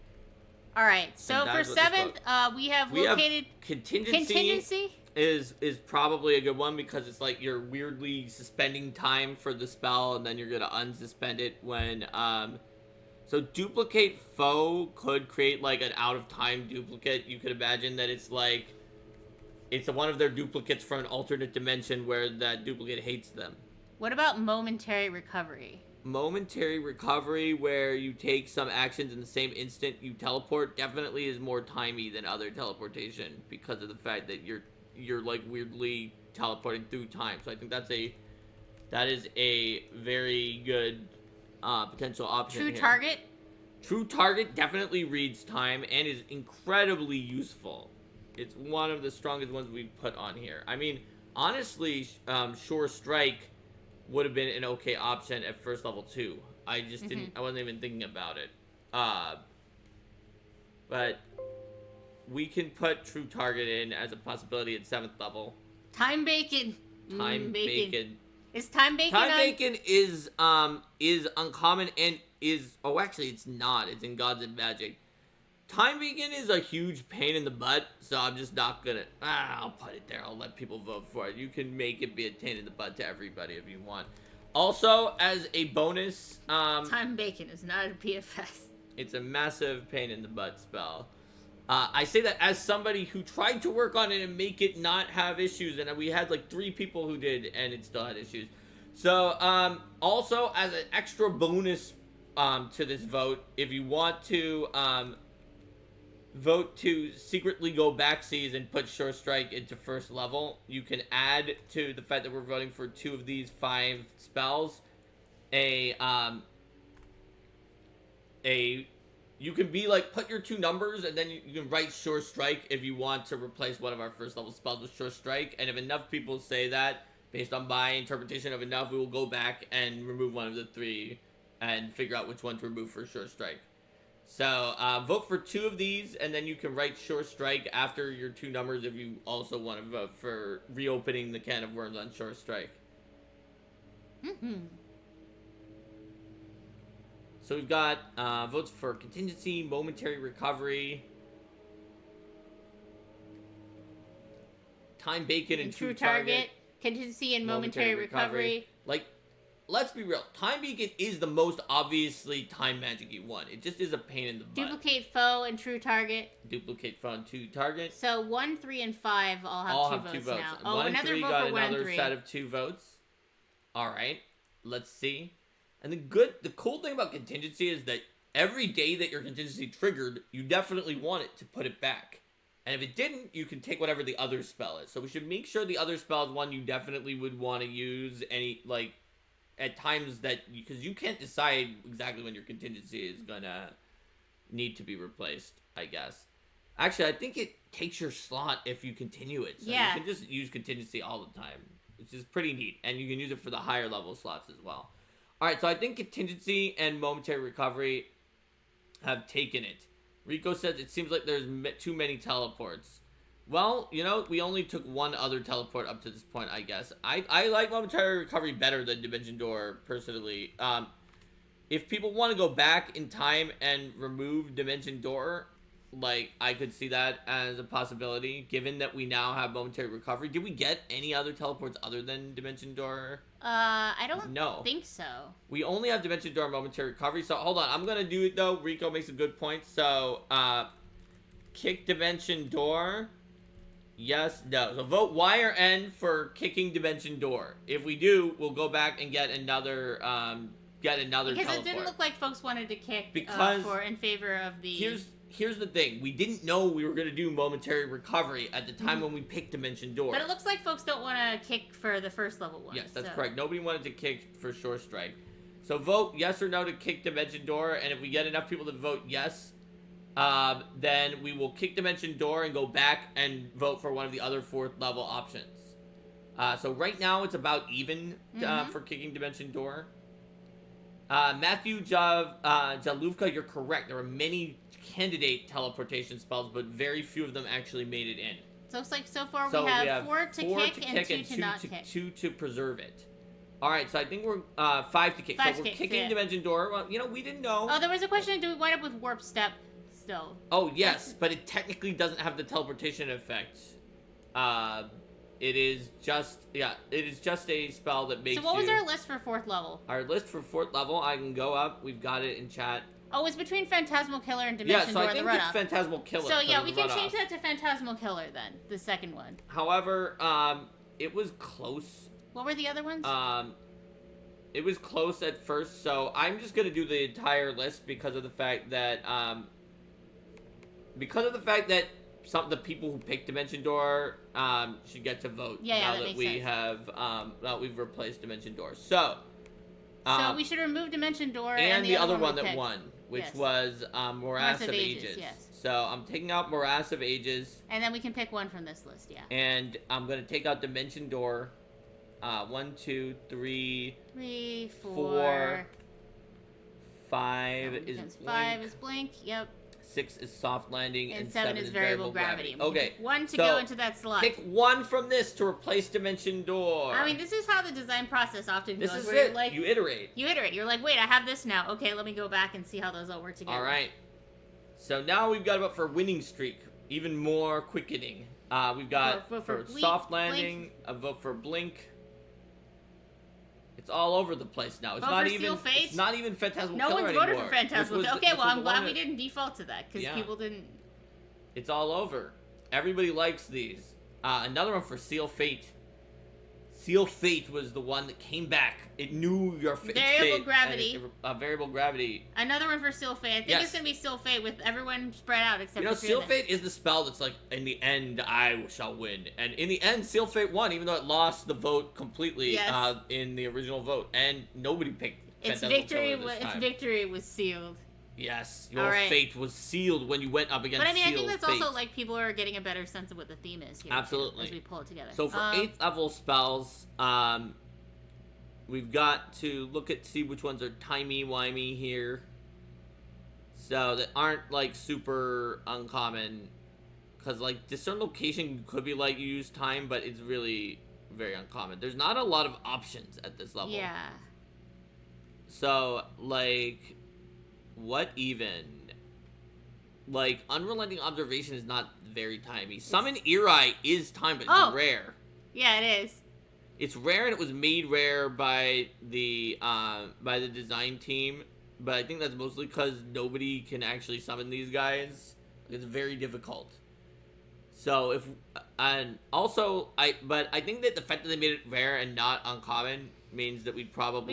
Alright, so for 7th, we have located... Contingency. is probably a good one because it's like you're weirdly suspending time for the spell, and then you're gonna unsuspend it when So duplicate foe could create like an out of time duplicate. You could imagine that it's like it's one of their duplicates from an alternate dimension where that duplicate hates them. What about momentary recovery? Momentary recovery, where you take some actions in the same instant you teleport, definitely is more timey than other teleportation because of the fact that you're like weirdly teleporting through time. So I think that is a very good potential option. True here. target? True target definitely reads time and is incredibly useful. It's one of the strongest ones we've put on here. I mean, honestly, Sure Strike would have been an okay option at first level 2. I just didn't. I wasn't even thinking about it. But we can put True Target in as a possibility at 7th level. Time Bacon. Time Bacon. Is Time Bacon? Time Bacon is uncommon and is actually it's not. It's in Gods and Magic. Time Bacon is a huge pain in the butt, so I'm just not gonna. I'll put it there. I'll let people vote for it. You can make it be a pain in the butt to everybody if you want. Also, as a bonus, Time Bacon is not a PFS. It's a massive pain in the butt spell. I say that as somebody who tried to work on it and make it not have issues, and we had like 3 people who did, and it still had issues. So, also as an extra bonus to this vote, if you want to vote to secretly go backseas and put Sure Strike into first level, you can add to the fact that we're voting for 2 of these 5 spells you can be like, put your 2 numbers, and then you can write Sure Strike if you want to replace one of our first level spells with Sure Strike. And if enough people say that, based on my interpretation of enough, we will go back and remove one of the 3 and figure out which one to remove for Sure Strike. So, vote for 2 of these, and then you can write Sure Strike after your 2 numbers if you also want to vote for reopening the can of worms on Sure Strike. So we've got votes for contingency, momentary recovery, Time Bacon, and True Target. Contingency and momentary recovery. Like, let's be real. Time Bacon is the most obviously time magic-y one. It just is a pain in the butt. Duplicate foe and True Target. Duplicate foe and True Target. So 1, 3, and 5 all have 2 votes now. Oh, 1 and another 3 vote got for 1 and 3. another set of 2 votes. All right, let's see. And the cool thing about contingency is that every day that your contingency triggered, you definitely want it to put it back. And if it didn't, you can take whatever the other spell is. So we should make sure the other spell is one you definitely would want to use at times that, because you can't decide exactly when your contingency is gonna need to be replaced, I guess. Actually, I think it takes your slot if you continue it. So yeah. You can just use contingency all the time, which is pretty neat. And you can use it for the higher level slots as well. Alright, so I think contingency and momentary recovery have taken it. Rico says it seems like there's too many teleports. Well, you know, we only took 1 other teleport up to this point, I guess. I like momentary recovery better than Dimension Door, personally. If people want to go back in time and remove Dimension Door, like, I could see that as a possibility, given that we now have momentary recovery. Did we get any other teleports other than Dimension Door? I don't think so. We only have Dimension Door and momentary recovery, so hold on. I'm gonna do it, though. Rico makes a good point. So, kick Dimension Door. Yes, no. So vote Y or N for kicking Dimension Door. If we do, we'll go back and get another teleport. Because it didn't look like folks wanted to kick in favor of the... Here's the thing. We didn't know we were going to do momentary recovery at the time when we picked Dimension Door. But it looks like folks don't want to kick for the first level one. Yes, that's correct. Nobody wanted to kick for Sure Strike. So vote yes or no to kick Dimension Door, and if we get enough people to vote yes, then we will kick Dimension Door and go back and vote for one of the other 4th level options. So right now it's about even for kicking Dimension Door. Matthew Jaluvka, you're correct. There are many candidate teleportation spells, but very few of them actually made it in. So it's like so far we have 4 to kick and 2 to not kick. 2 to preserve it. Alright, so I think we're 5 to kick. So we're kicking Dimension Door. Well, you know, we didn't know. Oh, there was a question, do we wind up with Warp Step still? Oh, yes, but it technically doesn't have the teleportation effect. It is just a spell that makes you... So what was our list for 4th level? Our list for 4th level, I can go up. We've got it in chat. Oh, it's between Phantasmal Killer and Dimension Door in the runoff. Yeah, so I think it's Phantasmal Killer. So yeah, we can change that to Phantasmal Killer then, the second one. However, it was close. What were the other ones? It was close at first, so I'm just gonna do the entire list because of the fact that some of the people who picked Dimension Door should get to vote now that we have now we've replaced Dimension Door. So we should remove Dimension Door and the other one that won, which was Morass of Ages. Yes. So I'm taking out Morass of Ages. And then we can pick one from this list, yeah. And I'm gonna take out Dimension Door. 1, 2, 3, 4, 5 is blink. 5 is blink. Yep. 6 is soft landing, and 7 is variable gravity. Okay. One to go into that slot. Pick one from this to replace Dimension Door. I mean, this is how the design process often goes. This is where it. Like, you iterate. You're like, wait, I have this now. Okay, let me go back and see how those all work together. All right. So now we've got a vote for winning streak, even more quickening. We've got vote for blink, soft landing, a vote for blink. It's all over the place now. It's not even. It's not even Phantasmal Killer anymore. No one's voted for Phantasmal Killer. Okay, well, I'm glad we that... didn't default to that because people didn't. It's all over. Everybody likes these. Another one for Seal Fate. Seal Fate was the one that came back. It knew your fate. Variable gravity. Variable gravity. Another one for Seal Fate. I think it's gonna be Seal Fate with everyone spread out except for Seal Fate is the spell that's like, in the end, I shall win. And in the end, Seal Fate won, even though it lost the vote completely in the original vote. And nobody picked its victory was sealed. Yes, your fate was sealed when you went up against Seal Fate. But I think that's also like people are getting a better sense of what the theme is here. Absolutely. As we pull it together. So for 8th level spells, we've got to see which ones are timey-wimey here. So that aren't like super uncommon. Because like Discern Location could be like you use time, but it's really very uncommon. There's not a lot of options at this level. Yeah. So like... What even? Like, Unrelenting Observation is not very timey. Summon Eri is time, but it's rare. Yeah, it is. It's rare, and it was made rare by the design team. But I think that's mostly because nobody can actually summon these guys. It's very difficult. So I think that the fact that they made it rare and not uncommon means that we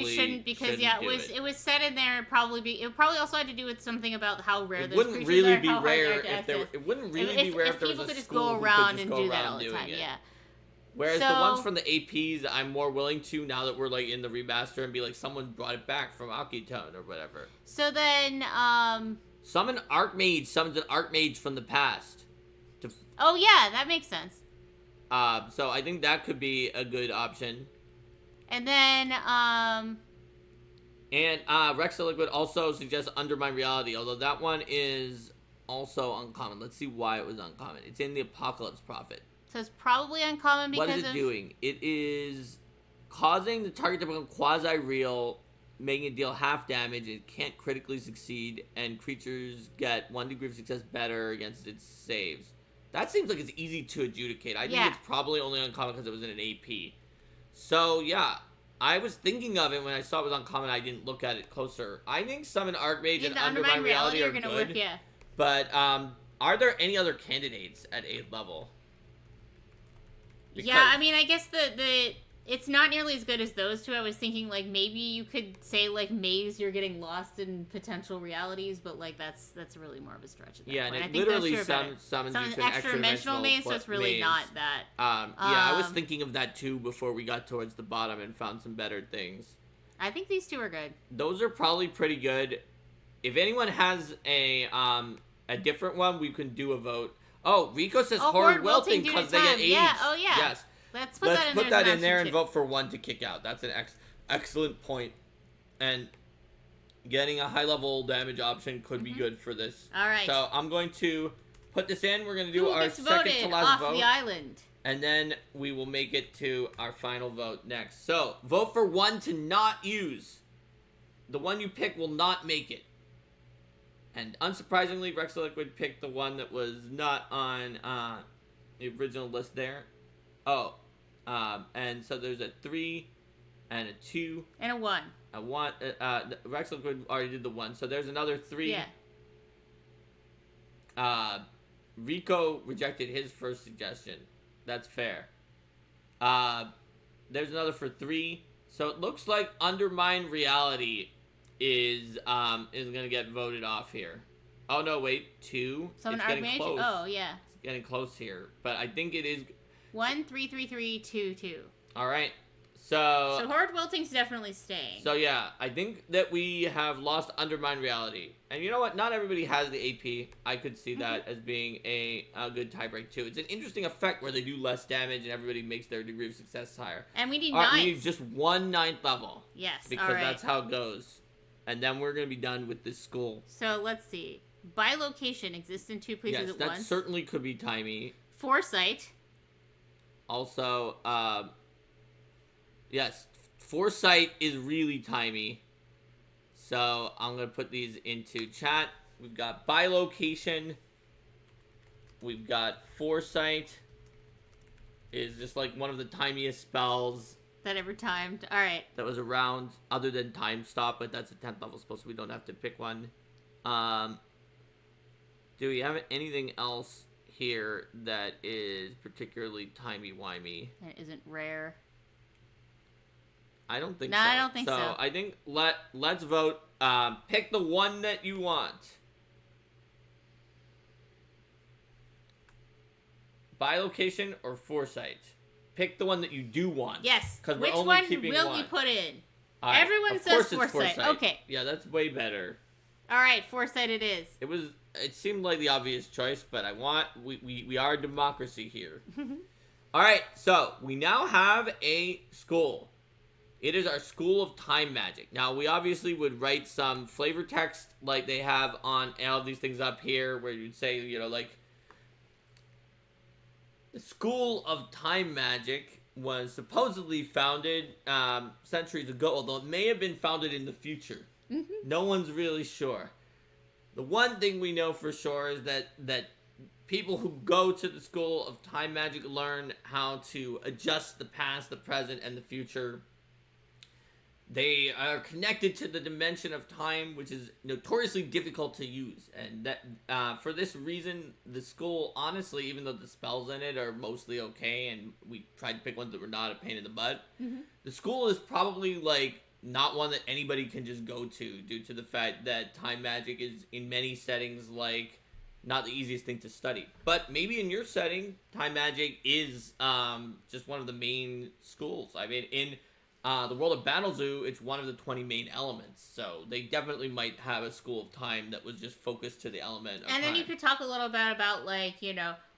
shouldn't because it was set in there. It probably also had to do with something about how rare those creatures really are. Be rare if there. It wouldn't really be rare if there was a people could just school go around who could just and go do that around all the time. it. Yeah. Whereas the ones from the APs, I'm more willing to now that we're like in the remaster and be like, someone brought it back from Akitone or whatever. So then, summon Archmage summons an Archmage from the past. Oh yeah, that makes sense. So I think that could be a good option. And then, Rex the Liquid also suggests Undermine Reality, although that one is also uncommon. Let's see why it was uncommon. It's in the Apocalypse Prophet. So it's probably uncommon because what is it doing? It is causing the target to become quasi-real, making it deal half damage. It can't critically succeed, and creatures get 1 degree of success better against its saves. That seems like it's easy to adjudicate. I think it's probably only uncommon because it was in an AP. So, yeah, I was thinking of it when I saw it was uncommon. I didn't look at it closer. I think Summon Archmage and Undermine Reality are good. Work, yeah. But are there any other candidates at 8th level? Because I mean, I guess it's not nearly as good as those two. I was thinking, like, maybe you could say, like, Maze, you're getting lost in potential realities, but, like, that's really more of a stretch at that point. And it literally summons you to an extra-dimensional maze, so it's really not that. I was thinking of that, too, before we got towards the bottom and found some better things. I think these two are good. Those are probably pretty good. If anyone has a different one, we can do a vote. Oh, Rico says Horde Wilting because they get 80. Yeah, yeah. Yes. Let's put that in there and vote for 1 to kick out. That's an excellent point. And getting a high-level damage option could be good for this. All right. So I'm going to put this in. We're going to do our second-to-last vote. Off the island. And then we will make it to our final vote next. So, vote for 1 to not use. The one you pick will not make it. And unsurprisingly, Rex the Liquid picked the one that was not on the original list there. Oh, And so there's a 3 and a 2. And a 1. A 1. Rex Liquid already did the 1. So there's another 3. Yeah. Rico rejected his first suggestion. That's fair. There's another for 3. So it looks like Undermine Reality is gonna get voted off here. Oh no, wait, 2. Summon it's getting Archmage? close. Oh yeah. It's getting close here, but I think it is 1, 3, 3, 3, 2, 2. All right. So Horde Wilting's definitely staying. So yeah, I think that we have lost Undermine Reality. And you know what? Not everybody has the AP. I could see that as being a good tiebreak too. It's an interesting effect where they do less damage and everybody makes their degree of success higher. And we need 9. We need just 1 9th level. Yes, because that's how it goes. And then we're going to be done with this school. So let's see. Bilocation exists in 2 places at once. Yes, that certainly could be timey. Foresight. Also, yes, Foresight is really timey. So I'm going to put these into chat. We've got Bilocation. We've got Foresight. Is just like one of the timiest spells that ever timed. Alright. That was around, other than Time Stop, but that's a 10th level spell, so we don't have to pick one. Do we have anything else here that is particularly timey-wimey? That isn't rare. I don't think so. No, I don't think so. So I think let's vote. Pick the one that you want. Bilocation or Foresight? Pick the one that you do want. Yes. Because which one will we put in? Right. Everyone says Foresight. Okay. Yeah, that's way better. All right, Foresight it is. It seemed like the obvious choice, but we are a democracy here. All right, so we now have a school. It is our School of Time Magic. Now, we obviously would write some flavor text like they have on all of these things up here, where you'd say, like, the School of Time Magic was supposedly founded centuries ago, although it may have been founded in the future. No one's really sure. The one thing we know for sure is that people who go to the School of Time Magic learn how to adjust the past, the present, and the future. They are connected to the dimension of time, which is notoriously difficult to use. And that for this reason, the school, honestly, even though the spells in it are mostly okay, and we tried to pick ones that were not a pain in the butt, the school is probably, like, not one that anybody can just go to due to the fact that time magic is, in many settings, like, not the easiest thing to study. But maybe in your setting, time magic is just one of the main schools. I mean, in the world of Battle Zoo, it's one of the 20 main elements. So they definitely might have a school of time that was just focused to the element of time. And then you could talk a little bit about, like,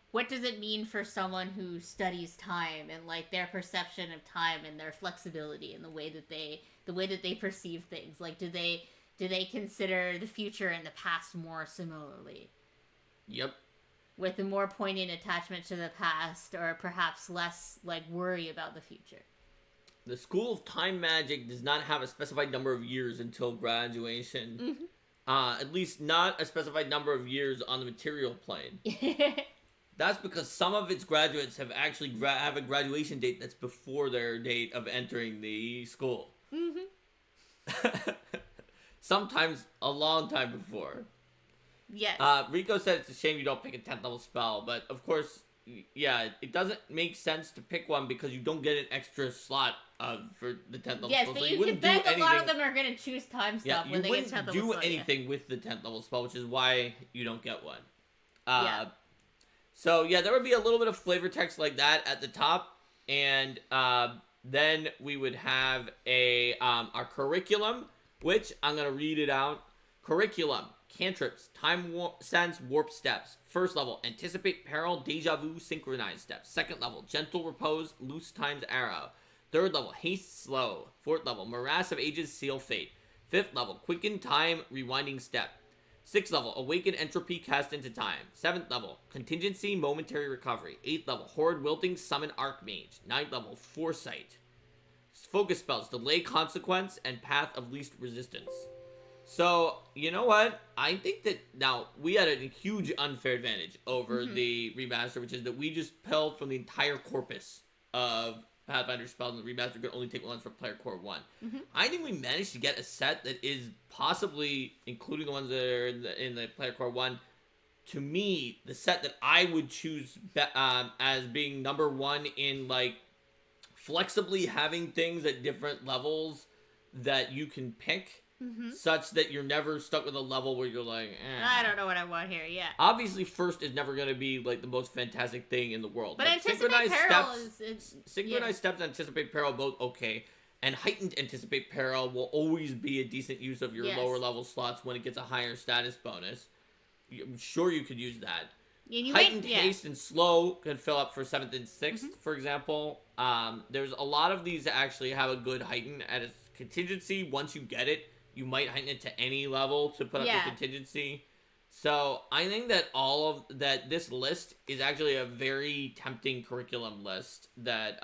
what does it mean for someone who studies time and, like, their perception of time and their flexibility and the way that they perceive things. Like, do they consider the future and the past more similarly? Yep. With a more poignant attachment to the past, or perhaps less, like, worry about the future. The School of Time Magic does not have a specified number of years until graduation. At least not a specified number of years on the material plane. That's because some of its graduates have actually have a graduation date that's before their date of entering the school. Sometimes a long time before. Yes. Rico said it's a shame you don't pick a 10th level spell, but of course, yeah, it doesn't make sense to pick one because you don't get an extra slot for the 10th level spell. Yes, but so you can bet a lot of them are going to choose time stuff when they get 10th level spell. You wouldn't do anything with the 10th level spell, which is why you don't get one. So, yeah, there would be a little bit of flavor text like that at the top, and then we would have our curriculum, which I'm going to read it out. Curriculum. Cantrips, sense, warp steps. First level, anticipate peril, deja vu, synchronized steps. Second level, gentle repose, loose times arrow. Third level, haste slow. Fourth level, morass of ages, seal fate. Fifth level, quicken time, rewinding step. Sixth level, awaken entropy, cast into time. Seventh level, contingency, momentary recovery. Eighth level, horde wilting, summon archmage. Ninth level, foresight. Focus spells, delay consequence, and path of least resistance. So, you know what? I think that now we had a huge unfair advantage over the remaster, which is that we just pulled from the entire corpus of Pathfinder spells in the remaster could only take ones from Player Core 1. Mm-hmm. I think we managed to get a set that is possibly, including the ones that are in the Player Core 1, to me, the set that I would choose as being number one in, like, flexibly having things at different levels that you can pick, such that you're never stuck with a level where you're like, I don't know what I want here, yeah. Obviously, first is never going to be, like, the most fantastic thing in the world. But Anticipate Peril Synchronized steps and Anticipate Peril both okay. And heightened Anticipate Peril will always be a decent use of your lower level slots when it gets a higher status bonus. I'm sure you could use that. Heightened haste and slow can fill up for 7th and 6th, for example. There's a lot of these that actually have a good heighten at a contingency. Once you get it, you might heighten it to any level to put up your contingency. So I think that this list is actually a very tempting curriculum list that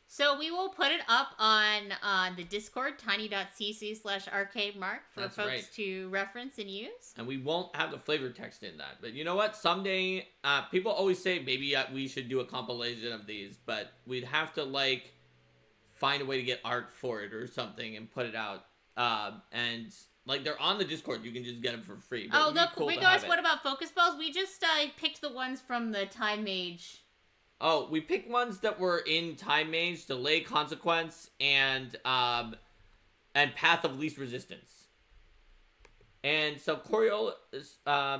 So we will put it up on the Discord, tiny.cc/arcademark for folks to reference and use. And we won't have the flavor text in that. But you know what? Someday, people always say maybe we should do a compilation of these, but we'd have to, like, find a way to get art for it or something and put it out. And, like, they're on the Discord. You can just get them for free. Oh, look, what about focus spells? We just picked the ones from the Time Mage. Oh, we picked ones that were in Time Mage, Delay Consequence, and Path of Least Resistance. And so Coriol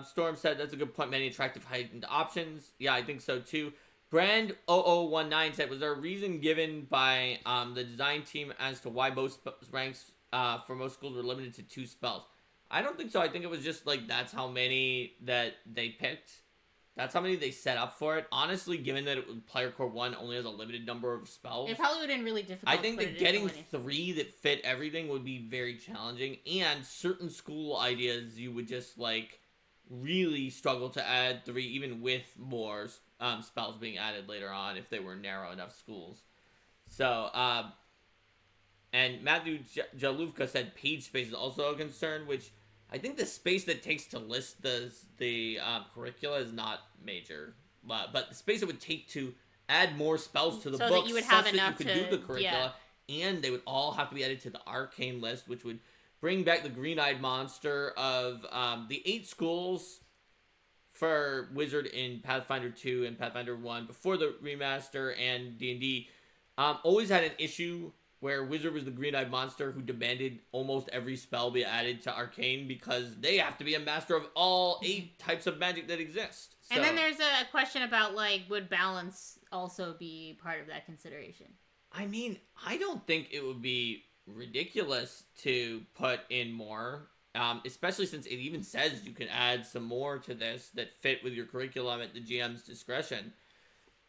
Storm said that's a good point. Many attractive heightened options. Yeah, I think so too. Brand 0019 said, was there a reason given by the design team as to why most ranks for most schools were limited to 2 spells? I don't think so. I think it was just like that's how many that they picked. That's how many they set up for it. Honestly, given that Player Core 1 only has a limited number of spells, it probably would have been really difficult. I think that getting 3 that fit everything would be very challenging. And certain school ideas, you would just, like, really struggle to add 3, even with more spells being added later on if they were narrow enough schools. So, and Matthew Jaluvka said page space is also a concern, which I think the space that takes to list the curricula is not major, but the space it would take to add more spells to the book that you would have enough that you could do the curricula, and they would all have to be added to the arcane list, which would bring back the green-eyed monster of the 8 schools for Wizard in Pathfinder 2 and Pathfinder 1 before the remaster, and D&D always had an issue where Wizard was the green-eyed monster who demanded almost every spell be added to Arcane because they have to be a master of all 8 types of magic that exist. So, and then there's a question about, like, would balance also be part of that consideration? I mean, I don't think it would be ridiculous to put in more, especially since it even says you can add some more to this that fit with your curriculum at the GM's discretion.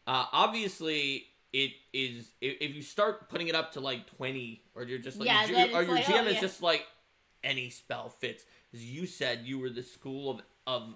Obviously, it is, if you start putting it up to like 20, or you're just like, or your GM is just like, any spell fits. As you said, you were the school of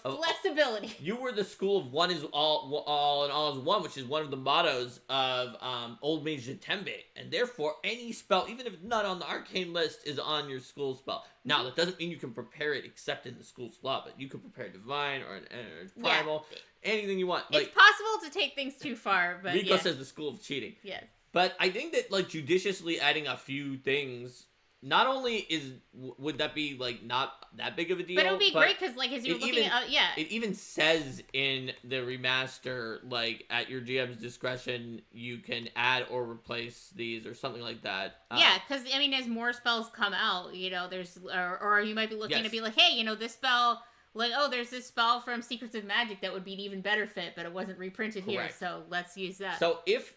flexibility. You were the school of one is all and all is one, which is one of the mottos of Old Mage Jatembe, and therefore any spell, even if it's not on the arcane list, is on your school spell. Now that doesn't mean you can prepare it except in the school slot, but you can prepare divine or an primal, anything you want. It's possible to take things too far, but Rico says the school of cheating. Yes. But I think that, like, judiciously adding a few things, not only would that be, like, not that big of a deal, but it would be great because, like, as you're looking at, it even says in the remaster, like, at your GM's discretion, you can add or replace these or something like that. Yeah, because, I mean, as more spells come out, you know, there's, or you might be looking to be like, hey, you know, this spell, like, oh, there's this spell from Secrets of Magic that would be an even better fit, but it wasn't reprinted here, so let's use that. So if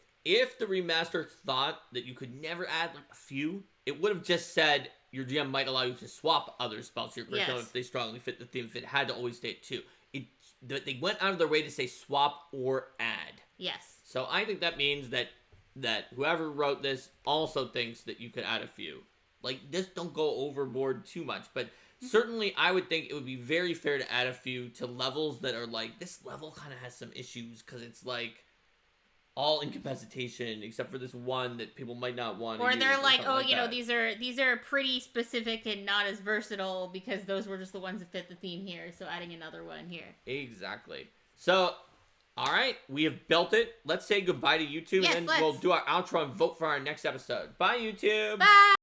the remaster thought that you could never add, like, a few, it would have just said your GM might allow you to swap other spells to your curriculum if they strongly fit the theme, if it had to always stay at 2. They went out of their way to say swap or add. Yes. So I think that means that whoever wrote this also thinks that you could add a few. Like, just don't go overboard too much. But certainly I would think it would be very fair to add a few to levels that are like, this level kind of has some issues because it's like all incapacitation except for this one that people might not want. Or they're like, oh, you know, these are pretty specific and not as versatile because those were just the ones that fit the theme here. So adding another one here. Exactly. So All right, we have built it. Let's say goodbye to YouTube, yes, and then we'll do our outro and vote for our next episode. Bye, YouTube. Bye.